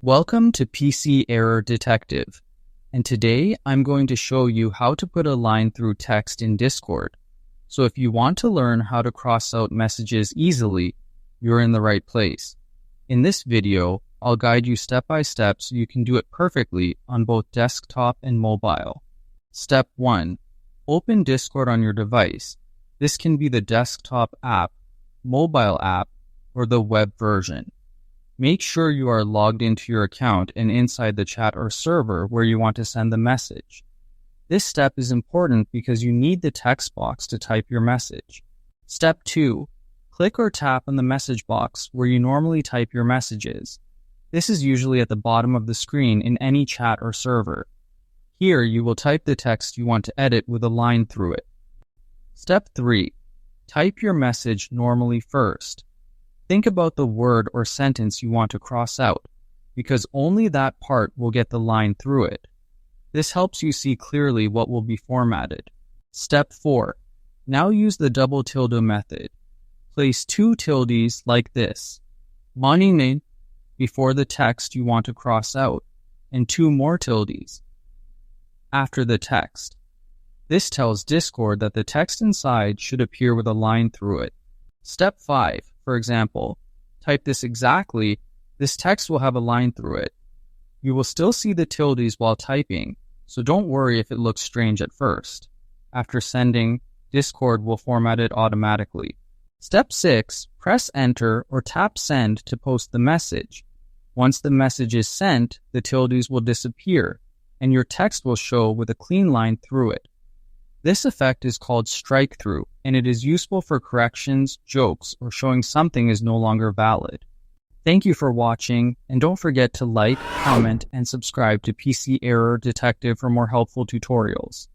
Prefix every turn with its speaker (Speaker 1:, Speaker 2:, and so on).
Speaker 1: Welcome to PC Error Detective, and today I'm going to show you how to put a line through text in Discord. So if you want to learn how to cross out messages easily, you're in the right place. In this video, I'll guide you step by step so you can do it perfectly on both desktop and mobile. Step 1. Open Discord on your device. This can be the desktop app, mobile app, or the web version. Make sure you are logged into your account and inside the chat or server where you want to send the message. This step is important because you need the text box to type your message. Step 2. Click or tap on the message box where you normally type your messages. This is usually at the bottom of the screen in any chat or server. Here you will type the text you want to edit with a line through it. Step 3. Type your message normally first. Think about the word or sentence you want to cross out, because only that part will get the line through it. This helps you see clearly what will be formatted. Step 4. Now use the double tilde method. Place 2 tildes like this, manine, before the text you want to cross out, and 2 more tildes after the text. This tells Discord that the text inside should appear with a line through it. Step 5. For example, type this exactly, this text will have a line through it. You will still see the tildes while typing, so don't worry if it looks strange at first. After sending, Discord will format it automatically. Step 6. Press enter or tap send to post the message. Once the message is sent, the tildes will disappear, and your text will show with a clean line through it. This effect is called strikethrough, and it is useful for corrections, jokes, or showing something is no longer valid. Thank you for watching, and don't forget to like, comment, and subscribe to PC Error Detective for more helpful tutorials.